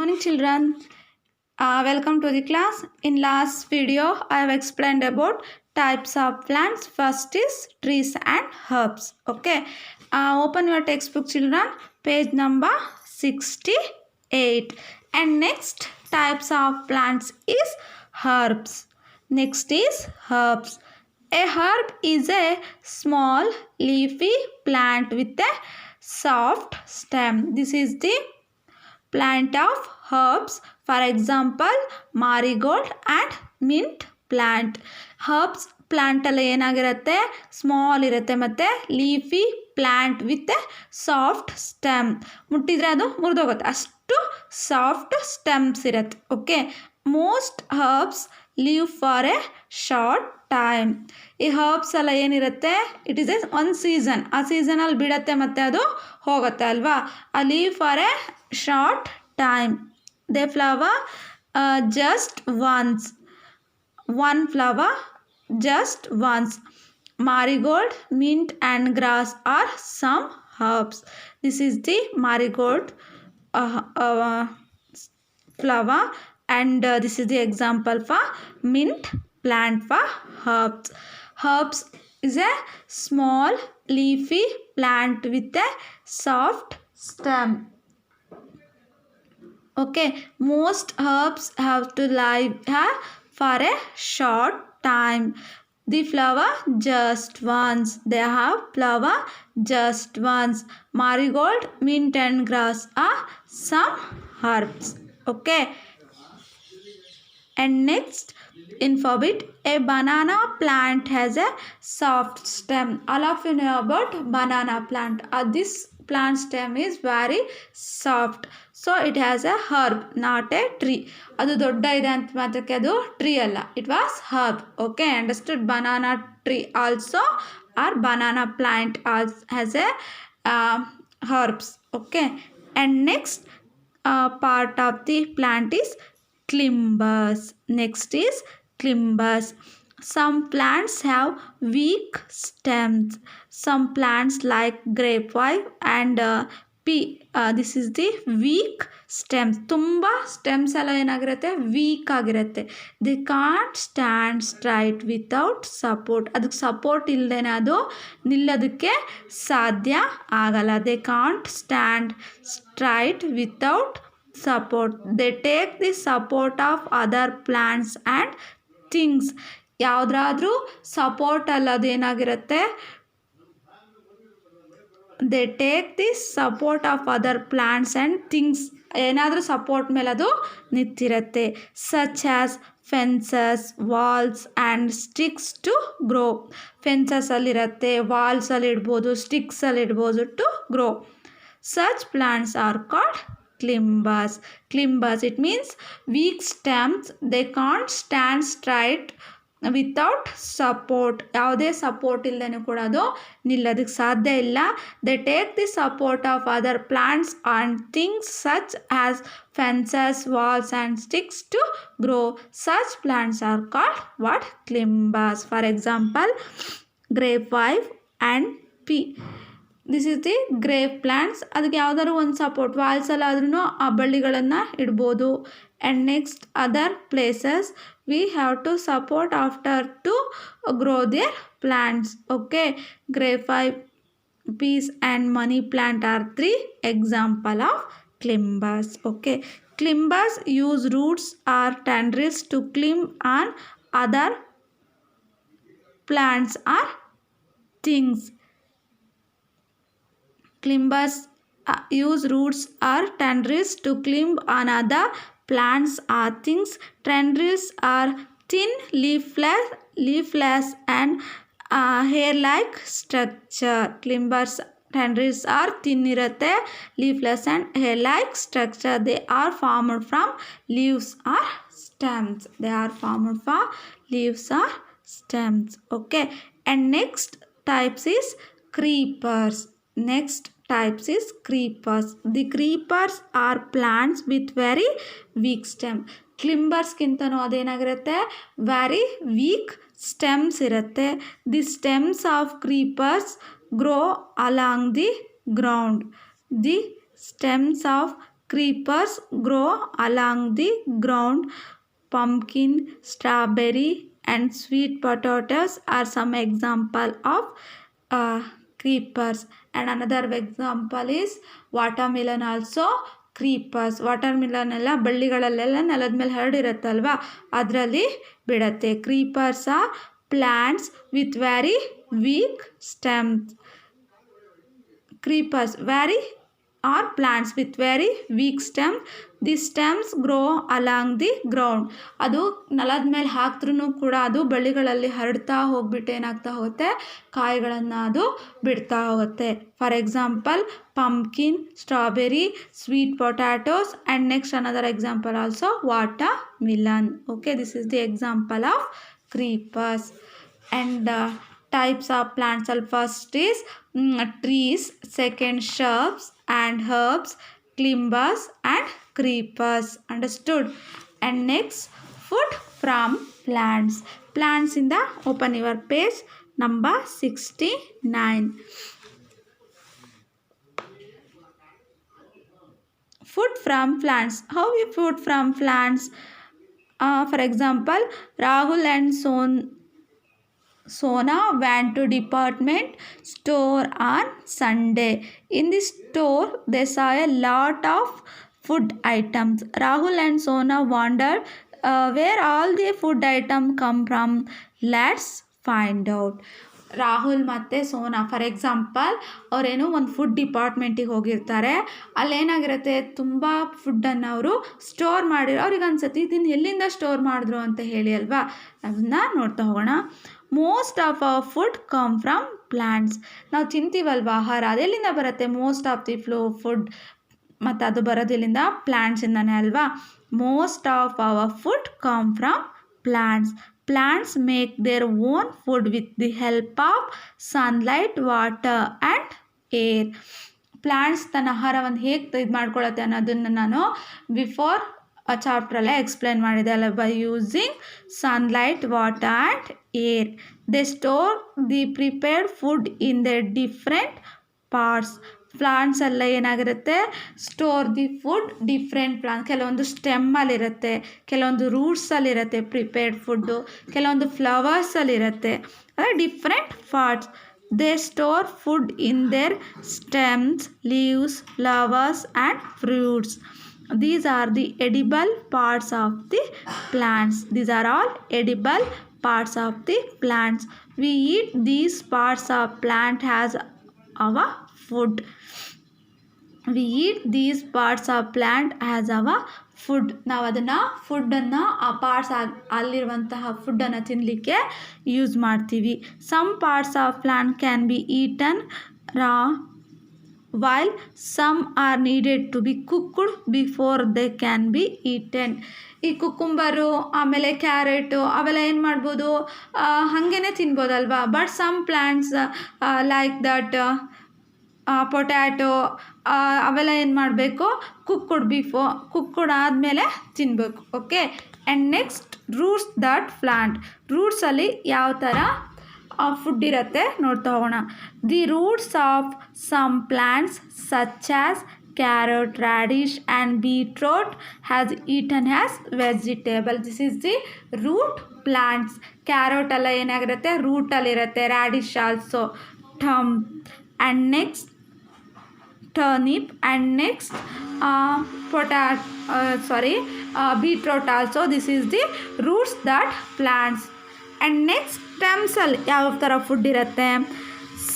morning, children. Welcome to the class. In last video, I have explained about types of plants. First is trees and herbs. Okay. Open your textbook, children. Page number 68. And next types of plants is herbs. Next is herbs. A herb is a small leafy plant with a soft stem. This is the plant of herbs. For example, marigold and mint plant. Herbs plant ಎಲ್ಲ ಏನಾಗಿರುತ್ತೆ, small ಇರುತ್ತೆ ಮತ್ತು leafy plant with A soft stem. ಮುಟ್ಟಿದರೆ ಅದು ಮುರಿದೋಗುತ್ತೆ, ಅಷ್ಟು soft stems ಇರುತ್ತೆ. Okay, most herbs leave for A short time. ಈ herbs ಎಲ್ಲ ಏನಿರುತ್ತೆ, it is A one season, ಆ ಸೀಸನಲ್ಲಿ ಬಿಡುತ್ತೆ ಮತ್ತು ಅದು ಹೋಗುತ್ತೆ ಅಲ್ವಾ. ಆ leave for A short time. They flower just once. One flower just once. Marigold, mint and grass are some herbs. This is the marigold flower and this is the example for mint plant for herbs. Herbs is a small leafy plant with a soft stem. Okay, most herbs have to live here for a short time. They flower just once. They have flower just once. Marigold, mint and grass are some herbs. Okay. And next, alphabet. A banana plant has a soft stem. All of you know about banana plant. This plant stem is very soft. So it has a herb, not a tree. ಅದು ದೊಡ್ಡ ಇದೆ ಅಂತ ಮಾತ್ರಕ್ಕೆ ಅದು tree ಅಲ್ಲ, it was herb. Okay, understood. Banana tree also are banana plant has a herbs. Okay, and next part of the plant is climbers. Next is climbers. Some plants have weak stems. Some plants like grapevine and pea. This is the weak stems. ತುಂಬ stems ಎಲ್ಲ ಏನಾಗಿರುತ್ತೆ, weak ಆಗಿರುತ್ತೆ. They can't stand straight without support. ಅದಕ್ಕೆ support ಇಲ್ಲದೇನೆ ಅದು ನಿಲ್ಲೋದಕ್ಕೆ ಸಾಧ್ಯ ಆಗಲ್ಲ. They can't stand straight without support. They take the support of other plants and things. ಯಾವುದಾದ್ರೂ ಸಪೋರ್ಟ್ ಅಲ್ಲದೇನಾಗಿರುತ್ತೆ, they take the support of other plants and things. ಏನಾದರೂ support ಮೇಲೆ ಅದು ನಿಂತಿರುತ್ತೆ. Such as fences, walls and sticks to grow. ಫೆನ್ಸಸ್ಸಲ್ಲಿರುತ್ತೆ, ವಾಲ್ಸಲ್ಲಿ ಇಡ್ಬೋದು, ಸ್ಟಿಕ್ಸಲ್ಲಿ ಇಡ್ಬೋದು to grow. Such plants are called climbers. Climbers, it means weak stems. They can't stand straight without support. ಯಾವುದೇ ಸಪೋರ್ಟ್ ಇಲ್ಲದೇ ಕೂಡ ಅದು ನಿಲ್ಲೋದಕ್ಕೆ ಸಾಧ್ಯ ಇಲ್ಲ. They take the support of other plants and things such as fences, walls and sticks to grow. Such plants are called what? Climbers. For example, grapevine and pea. This is the grape plants. ಅದಕ್ಕೆ ಯಾವುದಾದ್ರು ಒಂದು support, ವಾಲ್ಸಲ್ಲಾದ್ರೂ ಆ ಬಳ್ಳಿಗಳನ್ನು ಇಡ್ಬೋದು. And next other places we have to support after to grow their plants. Okay, grapevine, peas and money plant are 3 example of climbers. Okay, climbers use roots or tendrils to climb on other plants or things. Climbers use roots or tendrils to climb on other plants or things. Tendrils are thin, leafless and hair-like structure. Climbers tendrils are thin irutte, leafless and hair-like structure. They are formed from leaves or stems. They are formed from leaves or stems. Okay, and next types is creepers. Next types is creepers. The creepers are plants with very weak stem. ಕ್ಲಿಂಬರ್ಸ್ಗಿಂತನೂ ಅದೇನಾಗಿರುತ್ತೆ, very weak stems ಇರುತ್ತೆ. The stems of creepers grow along the ground. The stems of creepers grow along the ground. Pumpkin, strawberry and sweet potatoes are some example of creepers. And another example is watermelon also creepers. Watermelon ಎಲ್ಲ ಬಳ್ಳಿಗಳಲ್ಲೆಲ್ಲ ನೆಲದ ಮೇಲೆ ಹರಡಿರುತ್ತಲ್ವ ಅದರಲ್ಲಿ ಬಿಡತ್ತೆ. Creepers are plants with very weak stems. Creepers are plants with very weak stem. The stems grow along the ground. ಅದು ನೆಲದ ಮೇಲೆ ಹಾಕಿದ್ರೂ ಕೂಡ ಅದು ಬಳ್ಳಿಗಳಲ್ಲಿ ಹರಡ್ತಾ ಹೋಗ್ಬಿಟ್ಟು ಏನಾಗ್ತಾ ಹೋಗುತ್ತೆ, ಕಾಯಿಗಳನ್ನು ಅದು ಬಿಡ್ತಾ ಹೋಗುತ್ತೆ. For example pumpkin, strawberry, sweet potatoes and next another example also watermelon. Okay, this is the example of creepers. And types of plants, first is trees, second shrubs and herbs, climbers and creepers. Understood? And next, food from plants. Plants in the open your page number 69. Food from plants. How we food from plants? For example, Rahul and Sona went to department store on Sunday. In the store, they saw a lot of food items. Rahul and Sona wondered where all the food items come from. Let's find out. Rahul ಮತ್ತು Sona for example ಅವರೇನೋ ಒಂದು food ಡಿಪಾರ್ಟ್ಮೆಂಟಿಗೆ ಹೋಗಿರ್ತಾರೆ. ಅಲ್ಲೇನಾಗಿರುತ್ತೆ, ತುಂಬ ಫುಡ್ಡನ್ನು ಅವರು store ಮಾಡಿರೋ. ಅವ್ರಿಗೆ ಅನ್ಸುತ್ತೆ ಇದನ್ನು ಎಲ್ಲಿಂದ ಸ್ಟೋರ್ ಮಾಡಿದ್ರು ಅಂತ ಹೇಳಿ ಅಲ್ವಾ. ಅದನ್ನ ನೋಡ್ತಾ ಹೋಗೋಣ. Most of our food come from plants. ನಾವು ತಿಂತೀವಲ್ವ ಆಹಾರ, ಅದೆಲ್ಲಿಂದ ಬರುತ್ತೆ? ಮೋಸ್ಟ್ ಆಫ್ ದಿ ಫುಡ್ ಮತ್ತು ಅದು ಬರೋದಿಲ್ಲಿಂದ ಪ್ಲಾಂಟ್ಸಿಂದನೇ ಅಲ್ವಾ. Most of our food come from plants. Plants make their own food with the help of sunlight, water and air. Plants ತನ್ನ ಆಹಾರವನ್ನು ಹೇಗೆ ಇದು ಮಾಡ್ಕೊಳ್ಳುತ್ತೆ ಅನ್ನೋದನ್ನು ನಾನು ಬಿಫೋರ್ ಚಾಪ್ಟ್ರಲ್ಲೇ ಎಕ್ಸ್ಪ್ಲೇನ್ ಮಾಡಿದೆ ಅಲ್ಲ. By using sunlight, water and air they store the prepared food in the different parts. Plants ಎಲ್ಲ ಏನಾಗಿರುತ್ತೆ, store the food different plant. ಕೆಲವೊಂದು ಸ್ಟೆಮ್ಮಲ್ಲಿರುತ್ತೆ, ಕೆಲವೊಂದು ರೂಟ್ಸಲ್ಲಿರುತ್ತೆ ಪ್ರಿಪೇರ್ಡ್ ಫುಡ್ಡು, ಕೆಲವೊಂದು ಫ್ಲವರ್ಸಲ್ಲಿರುತ್ತೆ. ಅಂದರೆ different parts. They store food in their stems, leaves, flowers and fruits. These are the edible parts of the plants. These are all edible parts of the plants. We eat these parts of plant as our food. We eat these parts of plant as our food. ನಾವು ಅದನ್ನು ಫುಡ್ಡನ್ನು ಆ parts ಅಲ್ಲಿರುವಂತಹ ಫುಡ್ಡನ್ನು ತಿನ್ನಲಿಕ್ಕೆ use ಮಾಡ್ತೀವಿ. Some parts of plant can be eaten raw while some are needed to be cooked before they can be eaten. ಈ cucumber ಆಮೇಲೆ ಕ್ಯಾರೆಟು ಅವೆಲ್ಲ ಏನು ಮಾಡ್ಬೋದು, ಹಾಗೇ ತಿನ್ಬೋದಲ್ವಾ. But some plants like that potato ಅವೆಲ್ಲ ಏನು ಮಾಡಬೇಕು, ಕುಕ್ಕುಡ್ ಆದಮೇಲೆ ತಿನ್ನಬೇಕು. Okay. And next roots that plant. ರೂಟ್ಸಲ್ಲಿ ಯಾವ ಥರ ಫುಡ್ ಇರುತ್ತೆ ನೋಡ್ತಾ ಹೋಗೋಣ. The roots of some plants such as carrot, radish and beetroot has eaten as vegetable. This is the root plants. Carrot ಎಲ್ಲ ಏನಾಗಿರುತ್ತೆ, ರೂಟಲ್ಲಿರುತ್ತೆ. Radish also and next turnip and next beetroot also. This is the roots that plants. And next stems ಅಲ್ಲಿ ಯಾವ ಥರ food ಇರುತ್ತೆ.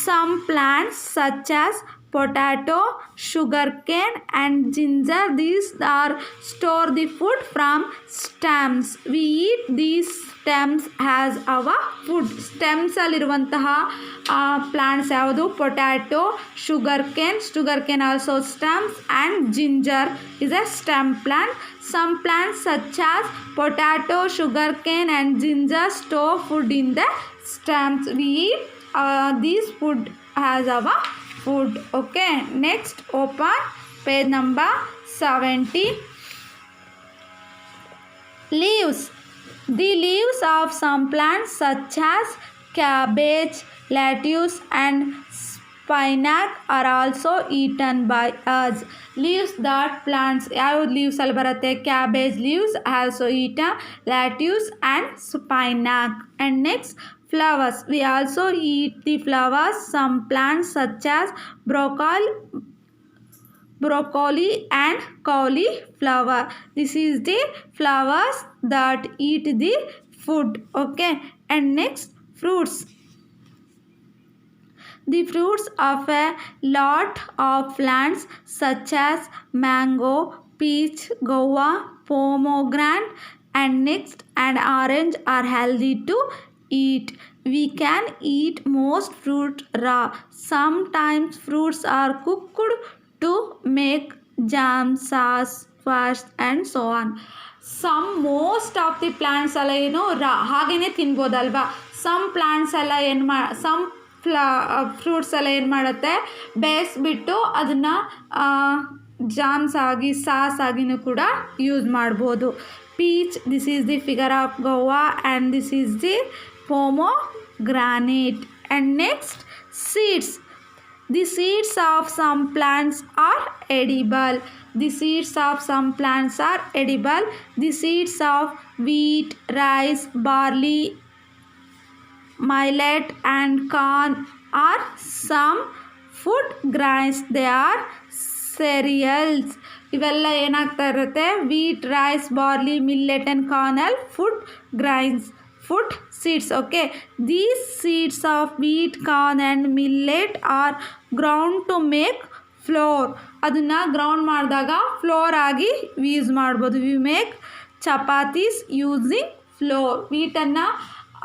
some plants such as potato, sugarcane and ginger, these are store the food from stems. We eat these stems as our food. stems ಅಲ್ಲಿರುವಂತಹ plants ಯಾವುದು, potato, sugarcane also stems and ginger is a stem plant. Some plants such as potato, sugarcane and ginger store food in the stems. We eat these food as our food. Okay, next open page number 70. Leaves. The leaves of some plants such as cabbage, lettuce and spinach are also eaten by us. Leaves that plants ಯಾವ್ದು leaves ಅಲ್ಲಿ ಬರುತ್ತೆ, cabbage leaves also eaten, lettuce and spinach. And next, flowers, we also eat the flowers. Some plants such as broccoli and cauliflower, this is the flowers that eat the food. Okay. And next, fruits, the fruits of a lot of plants such as mango, peach, guava, pomegranate, and next and orange are healthy to eat. We can eat most fruit raw. Sometimes fruits are cooked to make jam, sauce, squash and so on. Most of the plants ಎಲ್ಲ ಏನು ಹಾಗೇನೆ ತಿನ್ಬೋದಲ್ವಾ. Some plants ಎಲ್ಲ some fruits ಎಲ್ಲ ಏನು ಮಾಡುತ್ತೆ, ಬೇಯಿಸ್ಬಿಟ್ಟು ಅದನ್ನು jams ಆಗಿ sauce ಆಗಿನೂ ಕೂಡ ಯೂಸ್ ಮಾಡ್ಬೋದು. Peach, this is the figure of Goa and this is the pomegranate. And next, seeds, the seeds of some plants are edible. The seeds of some plants are edible. The seeds of wheat, rice, barley, millet and corn are some food grains. They are cereals. ಇವೆಲ್ಲ ಏನಾಗ್ತಾ ಇರುತ್ತೆ, wheat, rice, barley, millet and corn are food grains, food seeds. Okay, these seeds of wheat, corn and millet are ground to make flour. ಅದನ್ನು ground ಮಾಡಿದಾಗ flour ಆಗಿ use ಮಾಡ್ಬೋದು. We make chapatis using flour. ವೀಟನ್ನು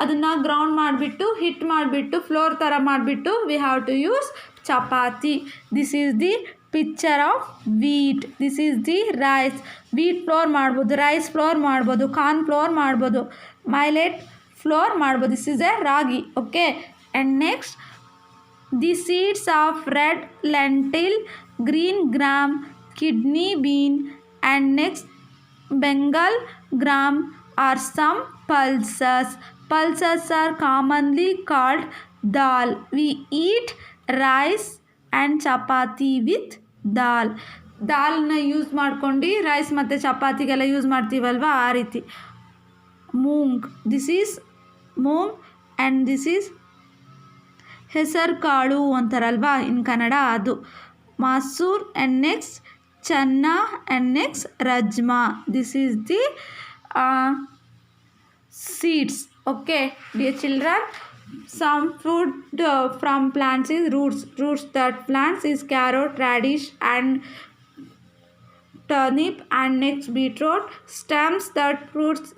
ಅದನ್ನು ground ಮಾಡಿಬಿಟ್ಟು ಹಿಟ್ ಮಾಡಿಬಿಟ್ಟು flour ಥರ ಮಾಡಿಬಿಟ್ಟು we have to use chapati. This is the picture of wheat. This is the rice. Wheat flour ಮಾಡ್ಬೋದು, ರೈಸ್ ಫ್ಲೋರ್ ಮಾಡ್ಬೋದು, ಕಾರ್ನ್ ಫ್ಲೋರ್ ಮಾಡ್ಬೋದು, ಮೈಲೆಟ್ ಫ್ಲೋರ್ ಮಾಡ್ಬೋದು. This is a ragi. Okay. And next, the seeds of red lentil, green gram, kidney bean and next Bengal gram are some pulses. Pulses are commonly called dal. We eat rice and chapati with dal. ದಾಲ್ನ use ಮಾಡ್ಕೊಂಡು rice ಮತ್ತು ಚಪಾತಿಗೆಲ್ಲ use ಮಾಡ್ತೀವಲ್ವ, ಆ ರೀತಿ. Moong, this is moong and this is ಹೆಸರು ಕಾಳು ಅಂತಾರಲ್ವಾ ಇನ್ ಕನ್ನಡ, ಅದು. Masoor and next chana and next rajma. This is the seeds. Okay, dear children, some food from plants is roots that plants is carrot, radish and turnip and next beetroot. Stems that fruits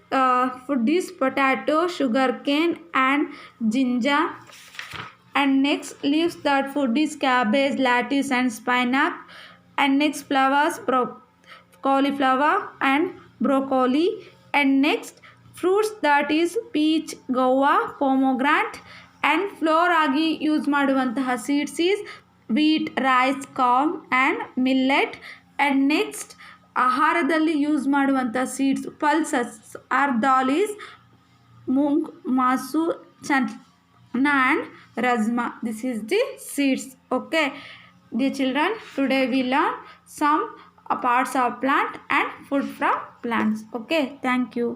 food is potato, sugarcane and ginger. And next, leaves that food is cabbage, lettuce and spinach. And next, flowers, cauliflower and broccoli. And next, fruits that is peach, guava, pomegranate. And flour ಆಗಿ use ಮಾಡುವಂತಹ seeds is wheat, rice, corn and millet. And next, ಆಹಾರದಲ್ಲಿ use ಮಾಡುವಂಥ seeds pulses are dal is moong, masoor, chana and rajma. This is the seeds. Okay, dear children, today we learn some parts of plant and food from plants. Okay, thank you.